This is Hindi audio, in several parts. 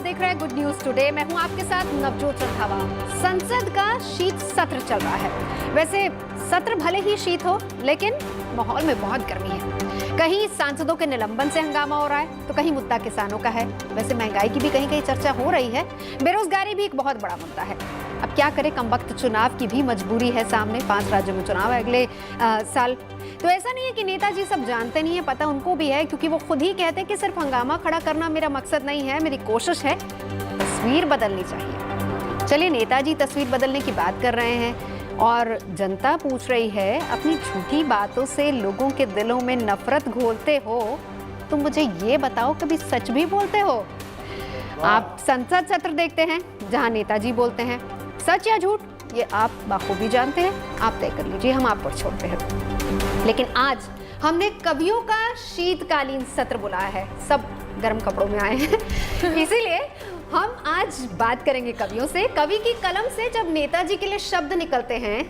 देख रहे हैं गुड न्यूज टुडे। मैं हूं आपके साथ नवजोत रंधावा। संसद का शीत सत्र चल रहा है। वैसे सत्र भले ही शीत हो, लेकिन माहौल में बहुत गर्मी है। कहीं सांसदों के निलंबन से हंगामा हो रहा है, तो कहीं मुद्दा किसानों का है। वैसे महंगाई की भी कहीं कहीं चर्चा हो रही है। बेरोजगारी भी एक बहुत बड़ा मुद्दा है। अब क्या करें, कमबख्त चुनाव की भी मजबूरी है सामने। 5 राज्यों में चुनाव है अगले साल। तो ऐसा नहीं है कि नेताजी सब जानते नहीं है, पता उनको भी है, क्योंकि वो खुद ही कहते हैं कि सिर्फ हंगामा खड़ा करना मेरा मकसद नहीं है, मेरी कोशिश है तस्वीर बदलनी चाहिए। चलिए, नेताजी तस्वीर बदलने की बात कर रहे हैं और जनता पूछ रही है, अपनी झूठी बातों से लोगों के दिलों में नफरत घोलते हो तो मुझे ये बताओ, कभी सच भी बोलते हो? आप संसद सत्र देखते हैं जहां नेताजी बोलते हैं, सच या झूठ ये आप बाखूबी जानते हैं। आप तय कर लीजिए, हम आप पर छोड़ते हैं। लेकिन आज हमने कवियों का शीतकालीन सत्र बुलाया है। सब गर्म कपड़ों में आए हैं इसीलिए हम आज बात करेंगे कवियों से। कवि की कलम से जब नेताजी के लिए शब्द निकलते हैं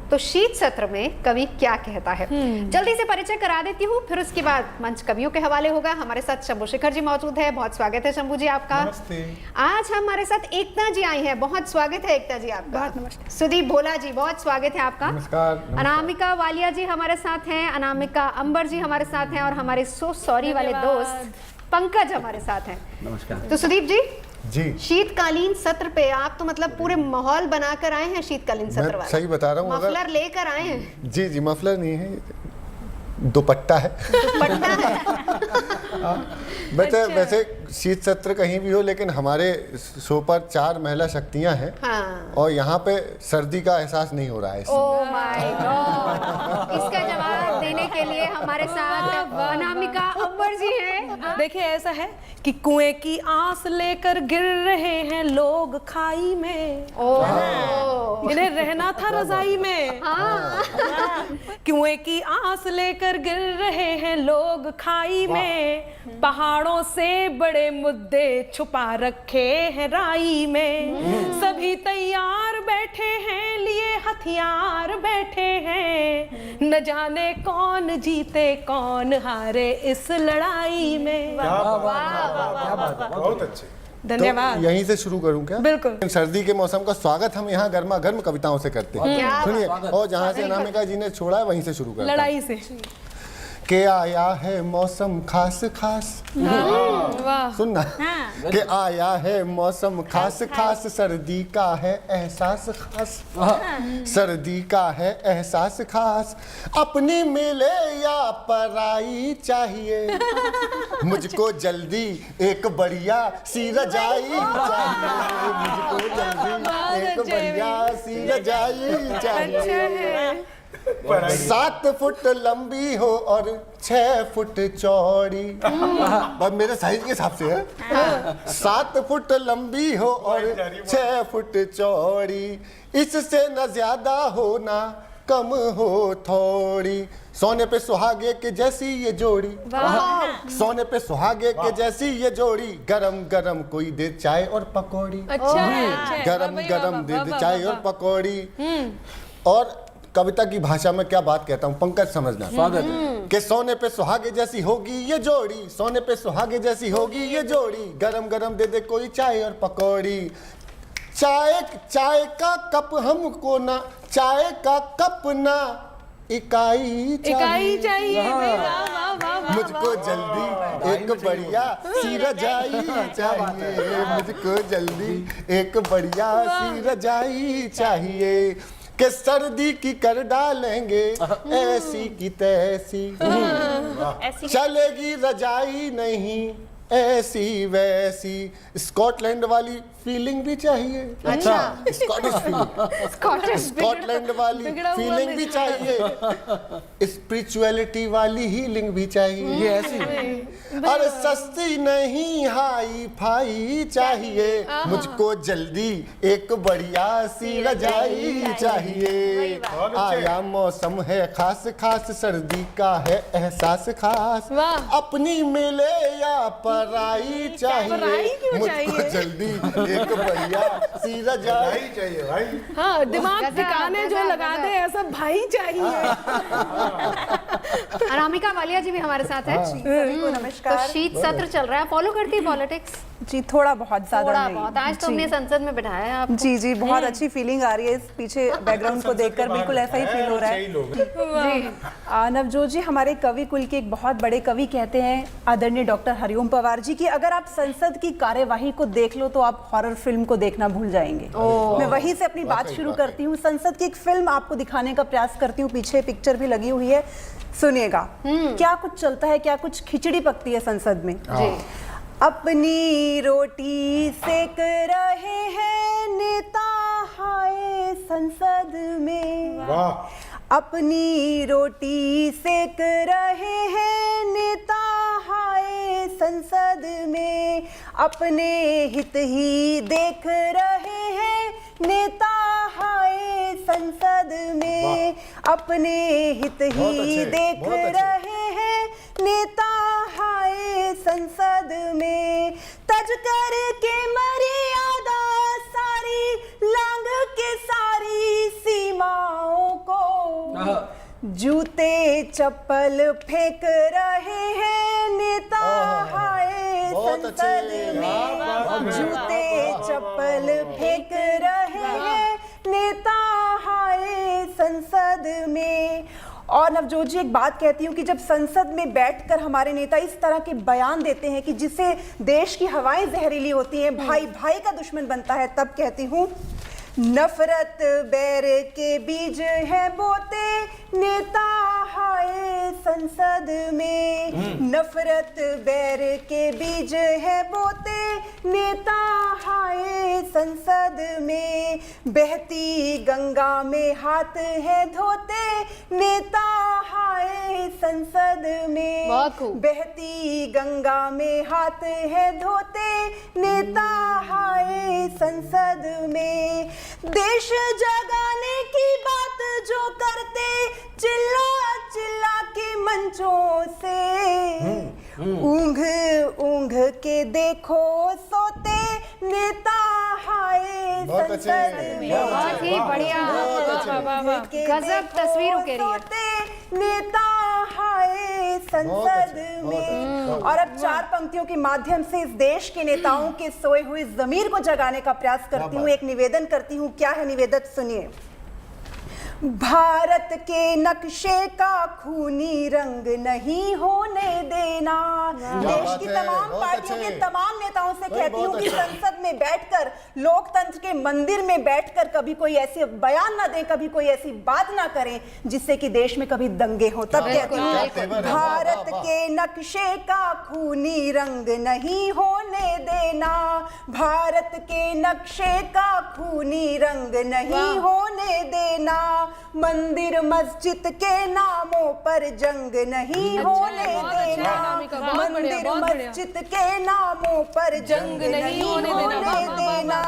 तो शीत सत्र में कवि क्या कहता है, जल्दी से परिचय करा देती हूँ, फिर उसके बाद मंच कवियों के हवाले होगा। हमारे साथ शंभू शेखर जी मौजूद है। बहुत स्वागत है शंभू जी आपका। नमस्ते। आज हमारे साथ एकता जी आई हैं। बहुत स्वागत है एकता जी आपका। बहुत नमस्ते। सुदीप भोला जी, बहुत स्वागत है आपका। नमस्कार। अनामिका वालिया जी हमारे साथ हैं। अनामिका अंबर जी हमारे साथ हैं। और हमारे सो सॉरी वाले दोस्त पंकज हमारे साथ हैं। नमस्कार। तो सुदीप जी, जी, शीतकालीन सत्र पे आप तो मतलब पूरे माहौल बनाकर आए हैं। शीतकालीन सत्र वाले सही बता रहा हूँ। मफलर लेकर आए हैं। जी जी, मफलर नहीं है, दुपट्टा है। दुपट्टा है। वैसे शीत सत्र कहीं भी हो, लेकिन हमारे शो पर 4 महिला शक्तियां हैं। हाँ। और यहाँ पे सर्दी का एहसास नहीं हो रहा है। Oh my God. इसका जवाब देने के लिए हमारे साथ अनामिका अंबर जी हैं। देखिए, ऐसा है कि कुएं की आस लेकर गिर रहे हैं लोग खाई में। ओह, इन्हें रहना था रजाई में। कुएं की आस लेकर गिर रहे हैं लोग खाई में। पहाड़ों से बड़े मुद्दे छुपा रखे हैं राई में। सभी तैयार बैठे हैं, लिए हथियार बैठे हैं। न जाने कौन जीते कौन हारे इस लड़ाई में। बहुत अच्छे। धन्यवाद। तो यहीं से शुरू करूं क्या? बिल्कुल। सर्दी के मौसम का स्वागत हम यहाँ गर्मा गर्म कविताओं से करते हैं। सुनिए, और जहाँ से अनामिका जी ने छोड़ा है वहीं से शुरू करते हैं। लड़ाई से के आया है मौसम खास खास। वाह। सुनना। के आया है मौसम खास खास, सर्दी का है एहसास खास। सर्दी का है एहसास खास, अपनी मिले या पराई चाहिए। मुझको जल्दी एक बढ़िया सी रजाई चाहिए। मुझको जल्दी एक बढ़िया सी रजाई चाहिए। 7 फुट लंबी हो और 6 फुट चौड़ी। बस मेरे साइज के हिसाब से है। 7 फुट लंबी हो और 6 फुट चौड़ी, इससे न ज्यादा हो ना कम हो थोड़ी। सोने पे सुहागे के जैसी ये जोड़ी। सोने पे सुहागे के जैसी ये जोड़ी, गरम गरम कोई दे चाय और पकौड़ी। गरम गरम दे दे चाय और पकौड़ी। और कविता की भाषा में क्या बात कहता हूँ, पंकज समझना। स्वागत है। कि सोने पे सुहागे जैसी होगी ये जोड़ी, सोने पे सुहागे जैसी होगी ये जोड़ी, गरम गरम दे दे कोई चाय और पकौड़ी। चाय का कप हमको ना, चाय का कप ना, इकाई चाहिए। मुझको जल्दी एक बढ़िया सी रजाई चाहिए। मुझको जल्दी एक बढ़िया सी रजाई चाहिए। कि सर्दी की कर डालेंगे ऐसी की तैसी, चलेगी रजाई नहीं ऐसी वैसी। स्कॉटलैंड वाली फीलिंग भी चाहिए। अच्छा, स्कॉटिश फीलिंग, स्कॉटलैंड वाली फीलिंग भी चाहिए। स्पिरिचुअलिटी वाली हीलिंग भी चाहिए। ये ऐसी और सस्ती नहीं हाई फाई चाहिए। मुझको जल्दी एक बढ़िया सी रजाई चाहिए। आया मौसम है खास खास, सर्दी का है एहसास खास। अपनी मिले या पराई चाहिए। मुझको जल्दी एक बढ़िया सी रजाई चाहिए भाई। हाँ, दिमाग ठिकाने जो लगा दे ऐसा भाई चाहिए। अनामिका वालिया जी भी हमारे साथ हैं। सभी को नमस्कार। तो शीत सत्र चल रहा है, फॉलो करती है पॉलिटिक्स? जी थोड़ा बहुत ज्यादा थोड़ा नहीं। बहुत। आज तो जी। हमने संसद में बिठाया है आपको। जी जी बहुत अच्छी फीलिंग आ रही है इस पीछे बैकग्राउंड को देखकर, बिल्कुल ऐसा ही फील हो रहा है। जी नवजोत जी, हमारे कवि कुल के एक बहुत बड़े कवि कहते हैं आदरणीय डॉक्टर हरिओम पवार जी कि अगर आप संसद की कार्यवाही को देख लो तो आप हॉरर फिल्म को देखना भूल जाएंगे। मैं वहीं से अपनी बात शुरू करती हूँ। संसद की एक फिल्म आपको दिखाने का प्रयास करती हूँ, पीछे पिक्चर भी लगी हुई है, सुनिएगा क्या कुछ चलता है, क्या कुछ खिचड़ी पकती है संसद में। जी अपनी रोटी सेक रहे हैं नेता हाय संसद में, अपनी रोटी सेक रहे हैं नेता हाय संसद में, अपने हित ही देख रहे हैं नेता हाय संसद में, अपने हित ही देख रहे हैं नेता हाय संसद में, तज कर के मर्यादा सारी लांग के सारी सीमाओं को, जूते चप्पल फेंक रहे हैं नेता हाय संसद में, जूते चप्पल फेंक रहे हैं नेता हाय संसद में। और नवजोत जी एक बात कहती हूँ कि जब संसद में बैठकर हमारे नेता इस तरह के बयान देते हैं कि जिससे देश की हवाएं जहरीली होती हैं, भाई भाई का दुश्मन बनता है, तब कहती हूँ नफरत बैर के बीज है बोते नेता हाय संसद में, नफरत बैर के बीज है बोते नेता हाय संसद में, बहती गंगा में हाथ है धोते नेता हाय संसद में, बहुत खूब। बहती गंगा में हाथ है धोते नेता हाय संसद में, देश जगाने की बात जो करते चिल्ला चिल्ला के मंचों से, ऊंघ ऊंघ के देखो सोते नेता हाय संसद में, बहुत ही बढ़िया, गजब तस्वीर उकेरी है। सोते नेता हाय संसद में। और अब चार पंक्तियों के माध्यम से इस देश के नेताओं के सोए हुए जमीर को जगाने का प्रयास करती हूँ, एक निवेदन करती हूँ। क्या है निवेदन, सुनिए। भारत के नक्शे का खूनी रंग नहीं होने देना। देश की तमाम पार्टियों के तमाम नेताओं से कहती हूँ कि संसद में बैठकर, लोकतंत्र के मंदिर में बैठकर कभी कोई ऐसे बयान ना दें, कभी कोई ऐसी बात ना करें जिससे कि देश में कभी दंगे हो। तब कहती हूँ भारत के नक्शे का खूनी रंग नहीं होने देना, भारत के नक्शे का खूनी रंग नहीं होने देना, मंदिर मस्जिद के नामों पर जंग नहीं होने देना, मंदिर मस्जिद के नामों पर जंग नहीं होने देना।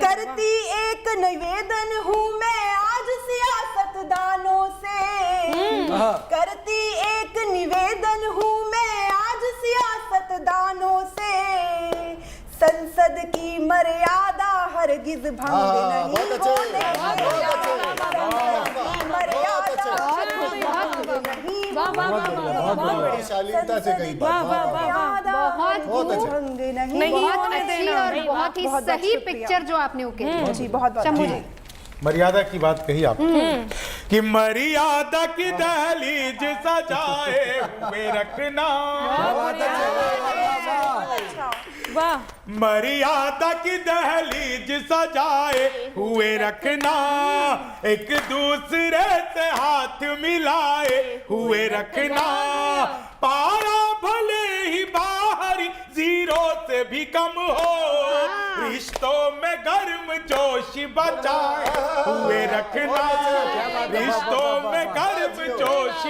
करती एक निवेदन हूँ मैं आज सियासतदानों से, करती एक निवेदन हूँ मैं आज सियासतदानों से, संसद की मर्यादा हरगिज भंग नहीं होने शालीनता से कही बहुत अच्छी और बहुत ही सही पिक्चर जो आपने उकेरी। जी बहुत शंभू जी, मर्यादा की बात कही आपने कि मर्यादा की दहलीज सजाए हुए रखना, वाह, मर्यादा की दहलीज सजाए हुए रखना, एक दूसरे से हाथ मिलाए हुए रखना, पारा भले ही बाहरी जीरो से भी कम हो, रिश्तों में गर्म जोश बचाए हुए रखना, रिश्तों में गर्म जोश।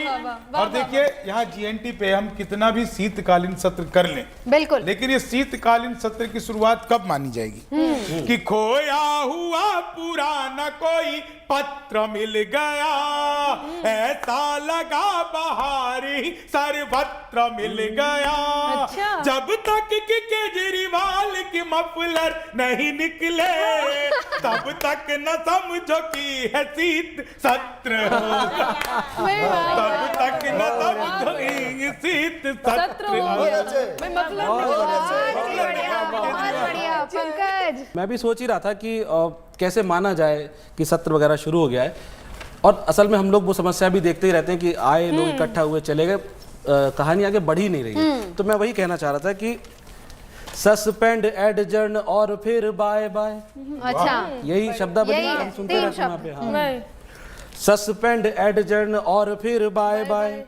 और देखिए यहाँ जीएनटी पे हम कितना भी शीतकालीन सत्र कर लें, बिल्कुल, लेकिन ये शीतकालीन सत्र की शुरुआत कब मानी जाएगी कि खोया हुआ पुराना कोई पत्र मिल गया, ऐसा लगा बहारी सर्वत्र मिल गया। अच्छा। जब तक कि केजरीवाल की मफलर नहीं निकले तब तक न समझो कि है शीत सत्र होगा, तब तक न समझो कि शीत सत्र होगा। मैं मतलब पंकज। मैं भी सोच ही रहा था कि कैसे माना जाए कि सत्र वगैरह शुरू हो गया है, और असल में हम लोग वो समस्या भी देखते ही रहते हैं कि आए लोग इकट्ठा हुए चले गए, कहानी आगे बढ़ ही नहीं रही है। तो मैं वही कहना चाह रहा था कि सस्पेंड, एडजर्न और फिर बाय बाय, अच्छा, यही शब्दावली यही हम है, सुनते तीन रहते हैं वहाँ शब्द। पे। हाँ, नहीं, सस्पेंड, एडजर्न और फिर बाय बाय,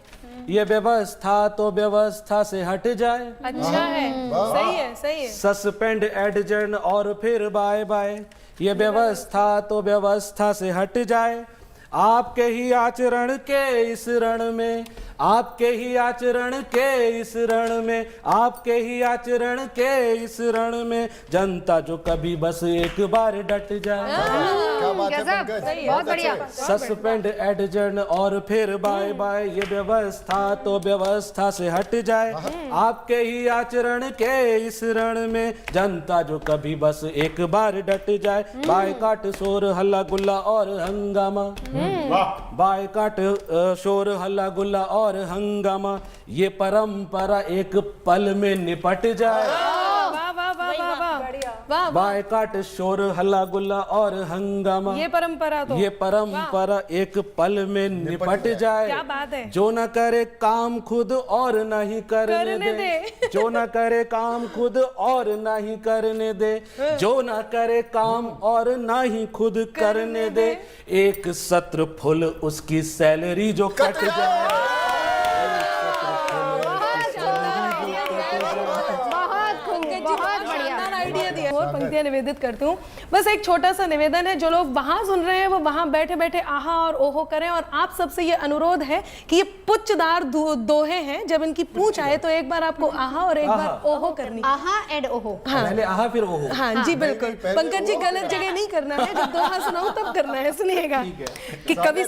ये व्यवस्था तो व्यवस्था से हट जाए। अच्छा है, सही है, सही है। सस्पेंड, एडजर्न और फिर बाय बाय, ये व्यवस्था तो व्यवस्था से हट जाए। आपके ही आचरण के इस रण में, आपके ही आचरण के इस रण में, आपके ही आचरण के इस रण में, जनता जो कभी बस एक बार डट जाए। क्या बात है गजब, पंकज, बहुत बढ़िया। सस्पेंड, एडजर्न और फिर बाय बाय, ये व्यवस्था तो व्यवस्था से हट जाए। आपके ही आचरण के इस रण में, जनता जो कभी बस एक बार डट जाए। बायकाट, शोर हल्ला गुल्ला और हंगामा, बायकाट, शोर हल्ला गुल्ला और हंगामा, ये परंपरा एक पल में निपट जाए। वाह वाह वाह वाह वाह वाह, बायकाट, शोर हल्ला गुल्ला और हंगामा, ये परंपरा तो ये परंपरा एक पल में निपट जाए। क्या बात है। जो न करे काम खुद और न ही करने दे, जो न करे काम खुद और न ही करने दे, जो न करे काम और न ही खुद करने दे, एक सत्र फुल उसकी सैलरी जो कट जाए। बहुत बढ़िया। आइडिया दिया। और पंक्तियां निवेदित करती हूँ। बस एक छोटा सा निवेदन है, जो लोग वहां सुन रहे हैं वो वहां बैठे बैठे आहा और ओहो करें, और आप सबसे ये अनुरोध है कि ये पुच्छदार दोहे हैं, जब इनकी पूछ आए तो एक बार आपको आहा और एक बार ओहो करनी। आहा एंड ओहो। पहले आहा फिर ओहो। हाँ जी बिल्कुल। पंकज जी गलत जगह नहीं करना है, जब दोहा सुनाऊं तब करना है। सुनिएगा कि कवि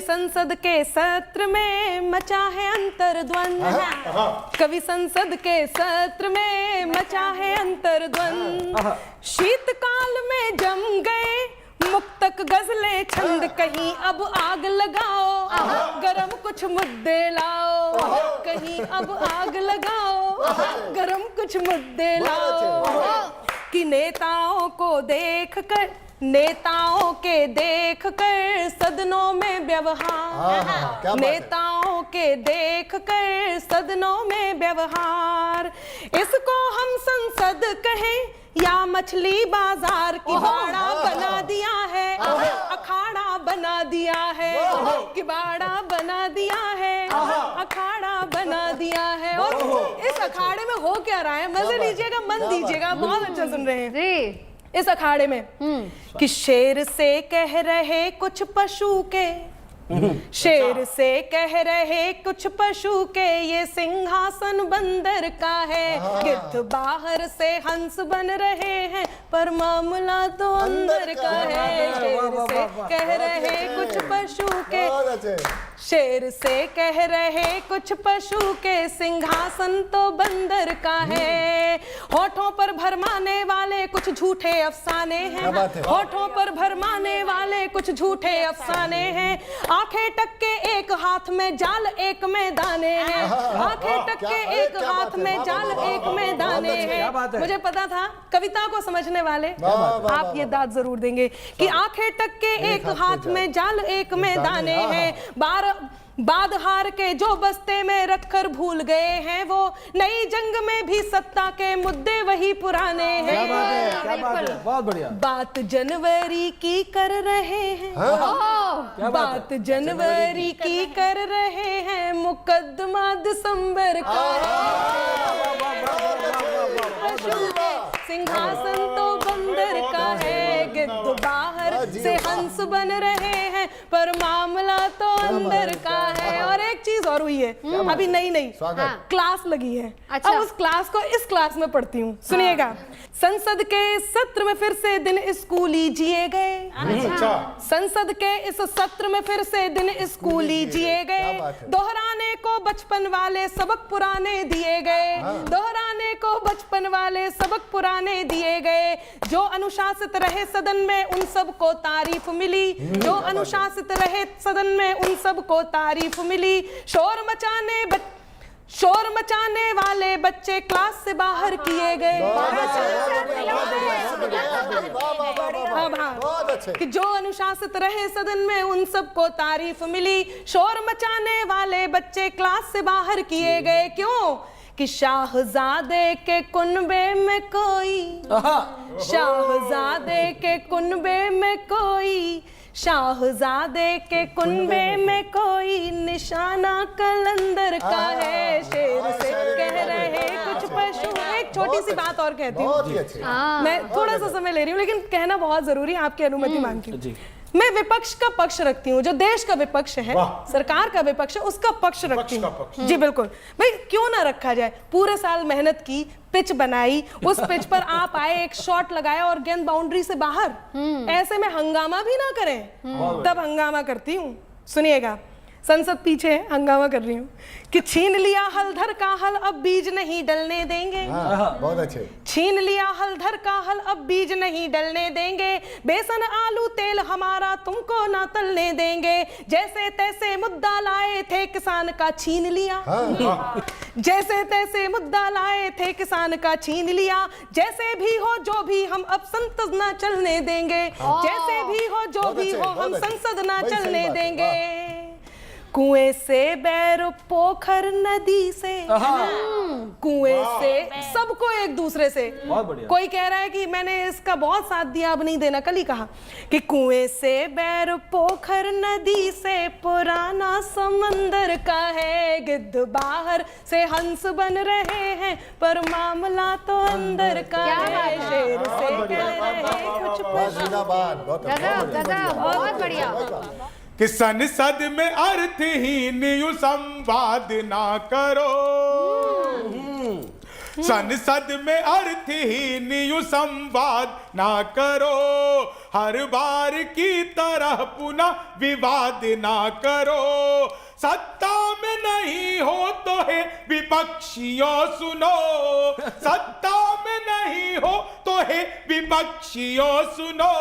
संसद के सत्र में मचा है अंतर्द्वंद, कवि संसद के सत्र में मचा है अंतर्द्वंद, शीतकाल में जम गए मुक्तक गजले छंद, कहीं अब आग लगाओ, गरम कुछ मुद्दे लाओ, कहीं अब आग लगाओ, गरम कुछ मुद्दे लाओ, कि नेताओं के देख कर सदनों में व्यवहार, नेताओं के देख कर सदनों में व्यवहार, इसको हम संसद कहें या मछली बाजार, की बाड़ा बना दिया है, अखाड़ा बना दिया है, कि बाड़ा बना दिया है, अखाड़ा बना दिया है। और इस अखाड़े में हो क्या रहा है, मजे लीजिएगा, मन दीजिएगा, बहुत अच्छा सुन रहे हैं जी। इस अखाड़े में कि शेर से कह रहे कुछ पशु के, शेर से कह रहे कुछ पशु के, ये सिंहासन बंदर का है, गिद्ध बाहर से हंस बन रहे हैं, पर मामला तो अंदर का है। शेर से कह रहे कुछ पशु के, शेर से कह रहे कुछ पशु के, सिंहासन तो बंदर का है। होठों पर भरमाने वाले कुछ झूठे अफसाने हैं, होठों पर भरमाने वाले कुछ झूठे अफसाने हैं, आंखें टक्के एक हाथ में जाल एक में दाने हैं, आंखें टक्के एक हाथ में जाल एक में दाने हैं। मुझे पता था कविता को समझने वाले आप ये दाद जरूर देंगे कि आंखें टक्के एक हाथ में जाल एक में दाने हैं, बाद हार के जो बस्ते में रखकर भूल गए हैं, वो नई जंग में भी सत्ता के मुद्दे वही पुराने हैं। क्या बात है, बहुत बढ़िया। बात जनवरी की कर रहे हैं, बात जनवरी की कर रहे हैं, मुकदमा दिसंबर का सिंहासन तो बंदर का है, गिद्ध बाहर से हंस बन रहे हैं, पर मामला तो अंदर का है। और एक चीज और हुई है, अभी नई क्लास लगी है। अच्छा। अब उस क्लास को इस क्लास में पढ़ती हूँ, सुनिएगा। संसद के सत्र में फिर से दिन स्कूली जिए गए, संसद के इस सत्र में फिर से दिन स्कूली जिए गए, दोहराने को बचपन वाले सबक पुराने दिए गए, दोहराने को बचपन वाले सबक पुराने दिए गए, जो अनुशासित रहे सदन में उन सबको तारीफ मिली, जो अनुशासित रहे सदन में उन सबको तारीफ मिली, शोर मचाने वाले बच्चे क्लास से बाहर किए गए। अब हाँ, बहुत अच्छे। कि जो अनुशासित रहे सदन में उन सबको तारीफ मिली। शोर मचाने वाले बच्चे क्लास से बाहर किए गए। क्यों? कि शाहजादे के कुनबे में कोई, शाहजादे के कुनबे में कोई, शाहजादे के कुनबे में कोई निशाना कलंदर का है। शेर से कह रहे कुछ पशु। एक छोटी सी बात और कहती बहुत ही हूँ, अच्छे। मैं थोड़ा सा समय ले रही हूँ लेकिन कहना बहुत जरूरी है, आपकी अनुमति मांगती हूँ। मैं विपक्ष का पक्ष रखती हूँ, जो देश का विपक्ष है, सरकार का विपक्ष है, उसका पक्ष रखती हूँ। जी बिल्कुल, भाई क्यों ना रखा जाए। पूरे साल मेहनत की, पिच बनाई, उस पिच पर आप आए, एक शॉट लगाया और गेंद बाउंड्री से बाहर, ऐसे में हंगामा भी ना करें, तब हंगामा करती हूँ। सुनिएगा, संसद पीछे है, हंगामा कर रही हूँ कि छीन लिया हलधर का हल, अब बीज नहीं डलने देंगे। बहुत अच्छे। छीन लिया हलधर का हल, अब बीज नहीं डलने देंगे। बेसन आलू तेल हमारा तुमको ना तलने देंगे। जैसे तैसे मुद्दा लाए थे किसान का छीन लिया, जैसे तैसे मुद्दा लाए थे किसान का छीन लिया। जैसे भी हो जो भी हम अब संसद ना चलने देंगे। जैसे भी हो जो भी हो हम संसद ना चलने देंगे। कुएं से बैर पोखर नदी से, कुएं से, सबको एक दूसरे से। कोई कह रहा है कि मैंने इसका बहुत साथ दिया, अब नहीं देना। कल ही कहा कि कुएं से बैर पोखर नदी से पुराना समंदर का है। गिद्ध बाहर से हंस बन रहे हैं पर मामला तो अंदर का है। शेर से कह रहे कुछ पशु। जिंदाबाद। बहुत गजब गजब, बहुत बढ़िया। कि संसद में अर्थहीन यू संवाद ना करो। संसद में अर्थहीन यू संवाद ना करो। हर बार की तरह पुनः विवाद ना करो। सत्ता में नहीं हो तो है विपक्षियों सुनो। सत्ता में नहीं हो तो है विपक्षियों सुनो।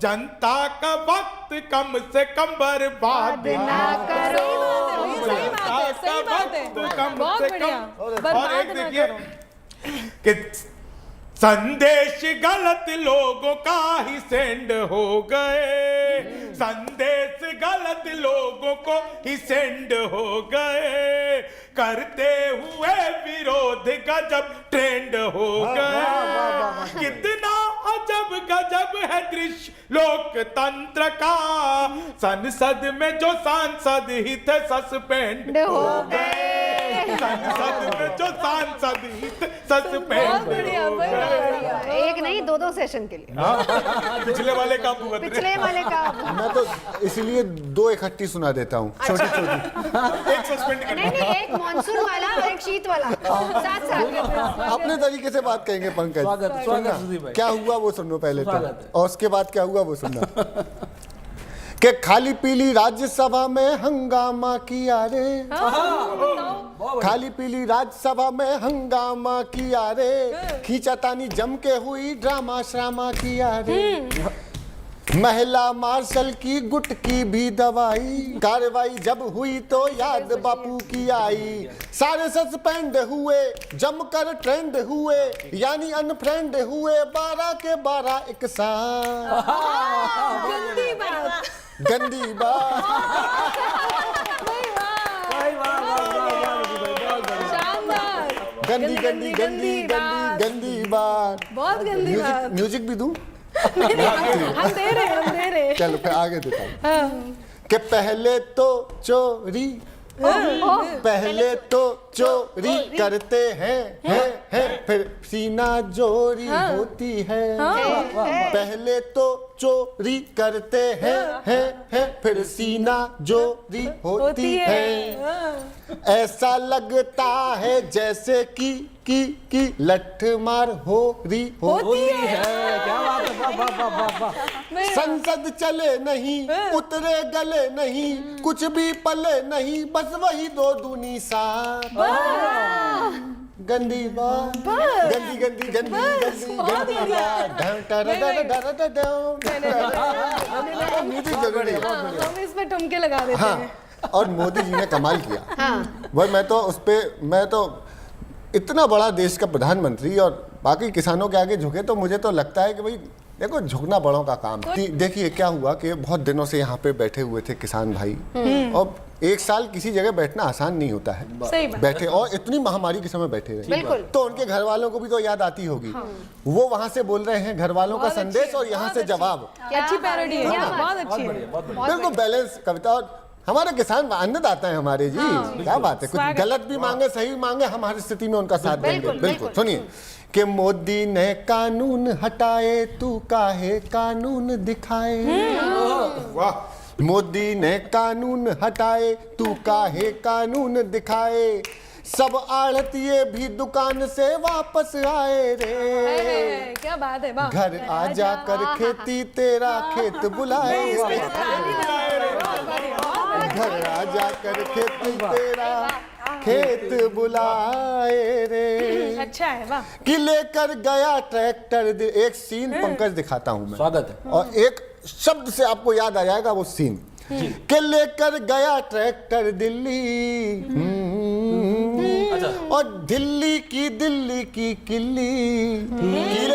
जनता का वक्त कम से कम बर्बाद ना करो। सही बात है, बहुत बढ़िया। और एक देखिए कि संदेश गलत लोगों का ही सेंड हो गए। संदेश गलत लोगों को ही सेंड हो गए। करते हुए विरोध गजब ट्रेंड हो गए। कितना अजब गजब है दृश्य लोकतंत्र का। संसद में जो सांसद ही थे सस्पेंड हो गए। संसद में जो सांसद ही थे सस्पेंड हो गए। एक नहीं, दो सेशन के लिए। पिछले वाले का भुगत रहे। पिछले वाले का मैं तो इसलिए दो इकट्ठी सुना देता हूँ, छोटी छोटी। एक सस्पेंड करना। नहीं, एक मॉनसून वाला और एक शीत वाला, साथ साथ। अपने तरीके से बात कहेंगे पंकज। स्वागत सुधीर भाई। क्या हुआ वो सुनो पहले तो, स्वागत है। और उसके बाद क्या हुआ वो सुनना। कि खाली पीली राज्यसभा में हंगामा किया रे। खाली पीली राज्यसभा में हंगामा किया रे। खींचातानी जम के हुई ड्रामा श्रामा किया रे। महिला मार्शल की गुट की भी दवाई। कार्रवाई जब हुई तो याद बापू की आई। सारे सस्पेंड हुए, जमकर ट्रेंड हुए, यानी अनफ्रेंड हुए 12 के 12 एक साथ। गंदी बात। गंदी बात। शानदार। गंदी गंदी गंदी गंदी गंदी बात। बहुत गंदी बात। म्यूजिक भी दूं? हम दे रहे हैं, हम दे रहे हैं। चलो फिर आगे दिखाओ। कि पहले तो चोरी, पहले तो चोरी करते हैं, फिर सीना जोरी होती है। पहले तो चोरी करते हैं, फिर सीना जोरी होती है। ऐसा लगता है जैसे कि लठ मार हो रही होती है। क्या बात है, वाह वाह वाह वाह। संसद चले नहीं, उतरे गले नहीं, कुछ भी पले नहीं, बस वही दो दूनी साथ। गंदी बात। गंदी गंदी गंदी गंदी गंदी बात। म्यूजिक जरूरी है। हम इस पे ठुमके लगा देते हैं। और मोदी जी ने कमाल किया। भाई मैं तो इतना बड़ा देश का प्रधानमंत्री और बाकी किसानों के आगे झुके, तो मुझे तो लगता है कि भाई देखो झुकना बड़ों का काम। देखिए क्या हुआ कि बहुत दिनों से यहाँ पे बैठे हुए थे किसान भाई, और एक साल किसी जगह बैठना आसान नहीं होता है। सही बात। बैठे और इतनी महामारी के समय बैठे रहे, बिल्कुल। तो उनके घर वालों को भी तो याद आती होगी। वो वहां से बोल रहे हैं घर वालों का संदेश और यहाँ से जवाब। अच्छी पैरोडी है, बहुत अच्छी है। बिल्कुल बैलेंस कविता। और हमारे किसान अन्नदाता है हमारे जी, क्या बात है। कुछ गलत भी मांगे सही भी मांगे, हम हर स्थिति में उनका साथ देंगे। बिल्कुल। सुनिए कि मोदी ने कानून हटाए तू काहे कानून दिखाए। वाह। मोदी ने कानून हटाए तू काहे कानून दिखाए, सब आढ़तिये भी दुकान से वापस आए रे। क्या बात है, वाह। घर आ जाकर खेती तेरा खेत बुलाए, घर आ जाकर खेती तेरा खेत बुलाए रे। अच्छा है, वाह। कि लेकर गया ट्रैक्टर। एक सीन पंकज दिखाता हूं मैं, स्वागत है। और एक शब्द से आपको याद आ जाएगा वो सीन कि लेकर गया ट्रैक्टर दिल्ली। और दिल्ली की किले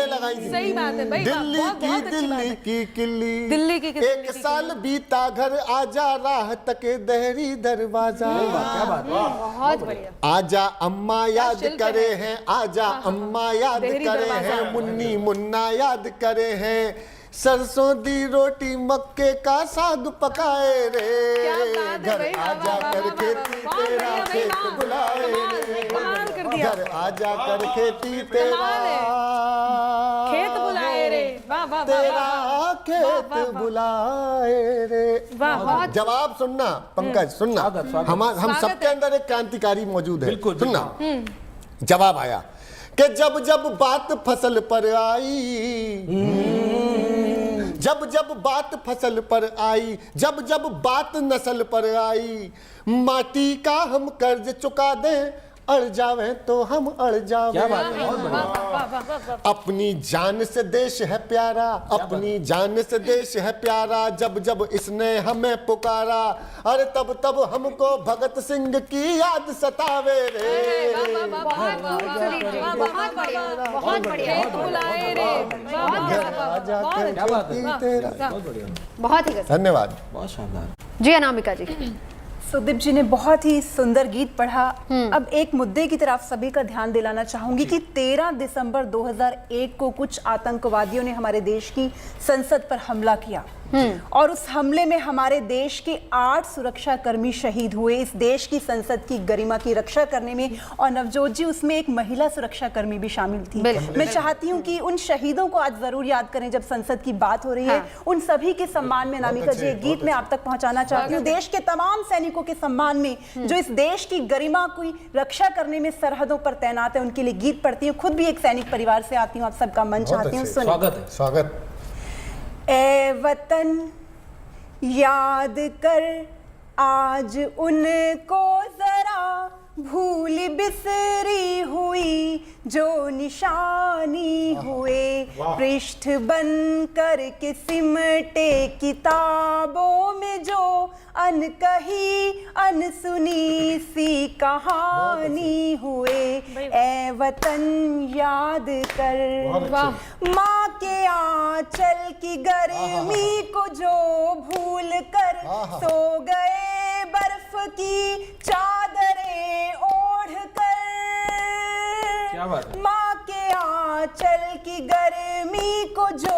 लगाई थी। सही बात है भाई, दिल्ली बहुत अच्छी बात है। की किल्ली। दिल्ली की एक साल बीता घर आजा राह तके दहरी दरवाजा। क्या बात है। बहुत बढ़िया। आजा अम्मा याद शिल्प करे है। हैं, आजा अम्मा याद देहरी करे दरवाजा। हैं, मुन्नी मुन्ना याद करे हैं, सरसों दी रोटी मक्के का साग पकाए रे। क्या बात है घर भाई, आजा वाह, कर वाह, खेती वाह, तेरा वाह, खेत वाह, बुलाए कमाल, कमाल कर रे। दिया। घर आजा कर खेती तेरा कमाल है। खेत बुलाए रे, वाह वाह वाह, तेरा वाह खेत बुलाए रे। वाह, वाह। जवाब सुनना पंकज, सुनना। स्वागत, स्वागत। हम स्वागत सबके है। अंदर एक क्रांतिकारी मौजूद है। बिल्कुल, सुनना। जवाब आया कि जब जब बात फसल पर आई, जब जब बात फसल पर आई, जब जब बात नस्ल पर आई, माटी का हम कर्ज चुका दें, अड़ जावे तो हम अड़ जावे। क्या बात है, बहुत बढ़िया। वाह, वाह, वाह, वाह। अपनी जान से देश है प्यारा, अपनी जान से देश है प्यारा, जब जब इसने हमें पुकारा, अरे तब तब हमको भगत सिंह की याद सतावे रे। बहुत बढ़िया, बहुत बढ़िया। खेत बुलाए रे, वाह, वाह, घर वाह, आजा वाह, कर क्या बात है। खेती तेरा। बहुत बढ़िया, बहुत ही गजब। धन्यवाद। बहुत शानदार। जी अनामिका जी। सुदीप जी ने बहुत ही सुंदर गीत पढ़ा। अब एक मुद्दे की तरफ सभी का ध्यान दिलाना चाहूंगी कि 13 दिसंबर 2001 को कुछ आतंकवादियों ने हमारे देश की संसद पर हमला किया, और उस हमले में हमारे देश के 8 सुरक्षा कर्मी शहीद हुए, इस देश की संसद की गरिमा की रक्षा करने में। और नवजोत जी, उसमें एक महिला सुरक्षा कर्मी भी शामिल थी। मैं चाहती हूँ कि उन शहीदों को आज जरूर याद करें जब संसद की बात हो रही है। उन सभी के सम्मान में अनामिका जी एक गीत मैं आप तक पहुंचाना चाहती हूँ। देश के तमाम सैनिकों के सम्मान में जो इस देश की गरिमा की रक्षा करने में सरहदों पर तैनात है, उनके लिए गीत पढ़ती हूँ। खुद भी एक सैनिक परिवार से आती हूँ, आप सबका मन चाहती हूँ। सुनिए। स्वागत है। स्वागत। ए वतन याद कर आज उनको जरा, भूल बिसरी हुई जो निशानी हुए, पृष्ठ बन कर के सिमटे किताबों में जो अनकही अनसुनी सी कहानी हुए। ए वतन याद कर माँ के आंचल की गर्मी को जो भूल कर सो गए बर्फ की चादरें ओढ़ कर। क्या बात है। माँ के आंचल की गर्मी को जो